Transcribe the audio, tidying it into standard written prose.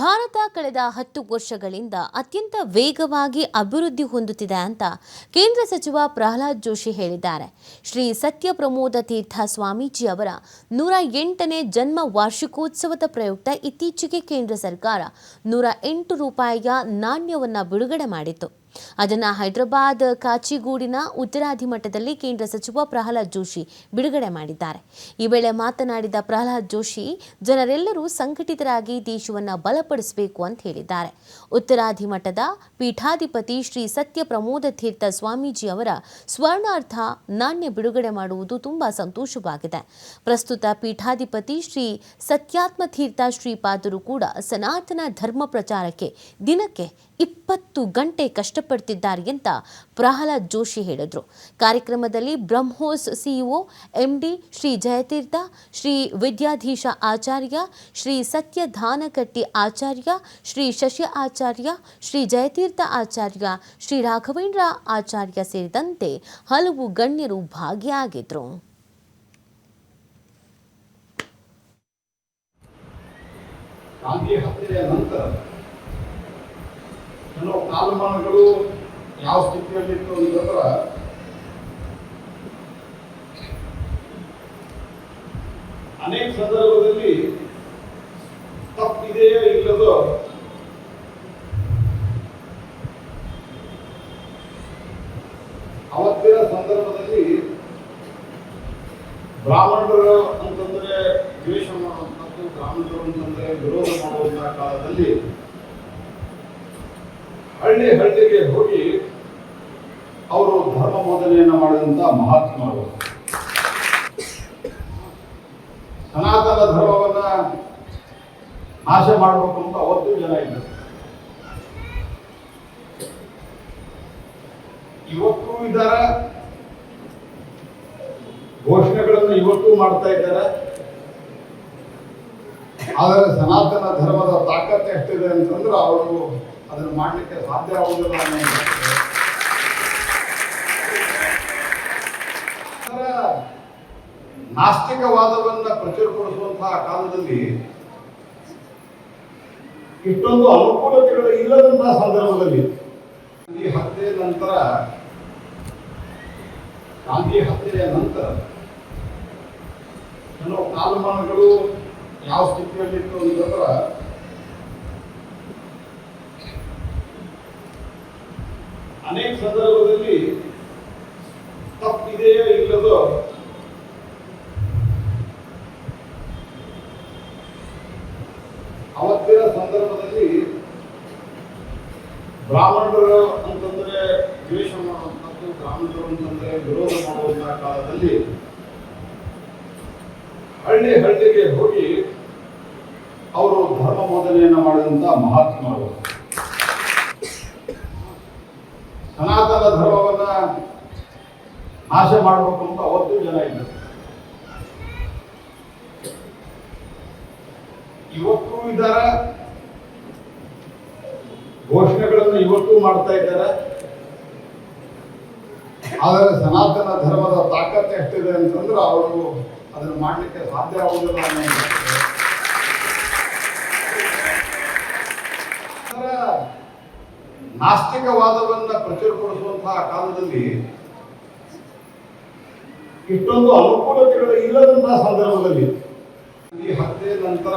ಭಾರತ ಕಳೆದ 10 ವರ್ಷಗಳಿಂದ ಅತ್ಯಂತ ವೇಗವಾಗಿ ಅಭಿವೃದ್ಧಿ ಹೊಂದುತ್ತಿದೆ ಅಂತ ಕೇಂದ್ರ ಸಚಿವ ಪ್ರಹ್ಲಾದ್ ಜೋಶಿ ಹೇಳಿದ್ದಾರೆ. ಶ್ರೀ ಸತ್ಯ ಪ್ರಮೋದ ತೀರ್ಥ ಸ್ವಾಮೀಜಿ ಅವರ 108ನೇ ಜನ್ಮ ವಾರ್ಷಿಕೋತ್ಸವದ ಪ್ರಯುಕ್ತ ಇತ್ತೀಚೆಗೆ ಕೇಂದ್ರ ಸರ್ಕಾರ 108 ರೂಪಾಯಿಯ ನಾಣ್ಯವನ್ನು ಬಿಡುಗಡೆ ಮಾಡಿತ್ತು. ಅದನ್ನು ಹೈದರಾಬಾದ್ ಕಾಚಿಗೂಡಿನ ಉತ್ತರಾಧಿಮಠದಲ್ಲಿ ಕೇಂದ್ರ ಸಚಿವ ಪ್ರಹ್ಲಾದ್ ಜೋಶಿ ಬಿಡುಗಡೆ ಮಾಡಿದ್ದಾರೆ. ಈ ವೇಳೆ ಮಾತನಾಡಿದ ಪ್ರಹ್ಲಾದ್ ಜೋಶಿ, ಜನರೆಲ್ಲರೂ ಸಂಘಟಿತರಾಗಿ ದೇಶವನ್ನು ಬಲಪಡಿಸಬೇಕು ಅಂತ ಹೇಳಿದ್ದಾರೆ. ಉತ್ತರಾಧಿಮಠದ ಪೀಠಾಧಿಪತಿ ಶ್ರೀ ಸತ್ಯ ಪ್ರಮೋದ ತೀರ್ಥ ಸ್ವಾಮೀಜಿ ಅವರ ಸ್ವರ್ಣಾರ್ಥ ನಾಣ್ಯ ಬಿಡುಗಡೆ ಮಾಡುವುದು ತುಂಬಾ ಸಂತೋಷವಾಗಿದೆ. ಪ್ರಸ್ತುತ ಪೀಠಾಧಿಪತಿ ಶ್ರೀ ಸತ್ಯಾತ್ಮ ತೀರ್ಥ ಶ್ರೀಪಾದರು ಕೂಡ ಸನಾತನ ಧರ್ಮ ಪ್ರಚಾರಕ್ಕೆ ದಿನಕ್ಕೆ 20 ಗಂಟೆ ಕಷ್ಟಪಡ್ತಿದ್ದಾರೆ ಅಂತ ಪ್ರಹ್ಲಾದ್ ಜೋಶಿ ಹೇಳಿದರು. ಕಾರ್ಯಕ್ರಮದಲ್ಲಿ ಬ್ರಹ್ಮೋಸ್ ಸಿಇಒ ಎಂಡಿ ಶ್ರೀ ಜಯತೀರ್ಥ, ಶ್ರೀ ವಿದ್ಯಾಧೀಶ ಆಚಾರ್ಯ, ಶ್ರೀ ಸತ್ಯ ಧಾನಕಟ್ಟಿ ಆಚಾರ್ಯ, ಶ್ರೀ ಶಶಿ ಆಚಾರ್ಯ, ಶ್ರೀ ಜಯತೀರ್ಥ ಆಚಾರ್ಯ, ಶ್ರೀ ರಾಘವೇಂದ್ರ ಆಚಾರ್ಯ ಸೇರಿದಂತೆ ಹಲವು ಗಣ್ಯರು ಭಾಗಿಯಾಗಿದ್ದರು. ಕಾಲಮಾನಗಳು ಯಾವ ಸ್ಥಿತಿಯಲ್ಲಿತ್ತು ಅಂತಂದ್ರೆ ಅನೇಕ ಸಂದರ್ಭದಲ್ಲಿ ತಪ್ಪಿದೆಯೋ ಇಲ್ಲದೋ ಅವತ್ತಿನ ಸಂದರ್ಭದಲ್ಲಿ ಬ್ರಾಹ್ಮಣರು ಅಂತಂದ್ರೆ ದ್ವೇಷ ಮಾಡುವಂಥದ್ದು, ಬ್ರಾಹ್ಮಣರು ಅಂತಂದ್ರೆ ವಿರೋಧ ಮಾಡುವಂತಹ ಕಾಲದಲ್ಲಿ ಹಳ್ಳಿಗೆ ಹೋಗಿ ಅವರು ಧರ್ಮ ಬೋಧನೆಯನ್ನು ಮಾಡಿದಂತ ಮಹಾತ್ಮರು ಸನಾತನ ಧರ್ಮವನ್ನ ನಾಶ ಮಾಡಬೇಕು ಅಂತ ಅವತ್ತು ಜನ ಇದ್ದರು. ಇವತ್ತು ಇದ್ದಾರೆ, ಘೋಷಣೆಗಳನ್ನು ಇವತ್ತು ಮಾಡ್ತಾ ಇದ್ದಾರೆ. ಆದರೆ ಸನಾತನ ಧರ್ಮದ ತಾಕತ್ತು ಎಷ್ಟಿದೆ ಅಂತಂದ್ರೆ ಅವರು ಅದನ್ನು ಮಾಡಲಿಕ್ಕೆ ಸಾಧ್ಯ ಆಗುವುದಿಲ್ಲ. ನಾಸ್ತಿಕವಾದವನ್ನ ಪ್ರಚುರಪಡಿಸುವಂತಹ ಕಾಲದಲ್ಲಿ ಇಷ್ಟೊಂದು ಅನುಕೂಲತೆಗಳು ಇಲ್ಲದಂತಹ ಸಂದರ್ಭದಲ್ಲಿ ಗಾಂಧಿ ಹತ್ಯೆಯ ನಂತರ ಕೆಲವು ಕಾಲಮಾನಗಳು ಯಾವ ಸ್ಥಿತಿಯಲ್ಲಿತ್ತು ಅಂತಂದ್ರೆ ಅನೇಕ ಸಂದರ್ಭದಲ್ಲಿ ತಪ್ಪಿದೆಯೋ ಇಲ್ಲದೋ ಅವತ್ತಿನ ಸಂದರ್ಭದಲ್ಲಿ ಬ್ರಾಹ್ಮಣರು ಅಂತಂದ್ರೆ ದ್ವೇಷ ಮಾಡುವಂಥದ್ದು, ಬ್ರಾಹ್ಮಣರು ಅಂತಂದ್ರೆ ವಿರೋಧ ಮಾಡುವಂತಹ ಕಾಲದಲ್ಲಿ ಹಳ್ಳಿಗೆ ಹೋಗಿ ಅವರು ಧರ್ಮ ಬೋಧನೆಯನ್ನು ಮಾಡಿದಂತ ಮಹಾತ್ಮರು ಸನಾತನ ಧರ್ಮವನ್ನ ನಾಶ ಮಾಡಬೇಕು ಅಂತ ಅವತ್ತು ಜನ ಇದ್ದರು. ಇವತ್ತು ಇದ್ದಾರೆ, ಘೋಷಣೆಗಳನ್ನು ಇವತ್ತು ಮಾಡ್ತಾ ಇದ್ದಾರೆ. ಆದರೆ ಸನಾತನ ಧರ್ಮದ ತಾಕತ್ತು ಎಷ್ಟಿದೆ ಅಂತಂದ್ರೆ ಅವರು ಅದನ್ನು ಮಾಡಲಿಕ್ಕೆ ಸಾಧ್ಯ ಆಗುವುದಿಲ್ಲ. ನಾಸ್ತಿಕವಾದವನ್ನ ಪ್ರಚುರಪಡಿಸುವಂತಹ ಕಾಲದಲ್ಲಿ ಇಷ್ಟೊಂದು ಅನುಕೂಲತೆಗಳು ಇಲ್ಲದಂತಹ ಸಂದರ್ಭದಲ್ಲಿ ಈ ಹತ್ಯೆ ನಂತರ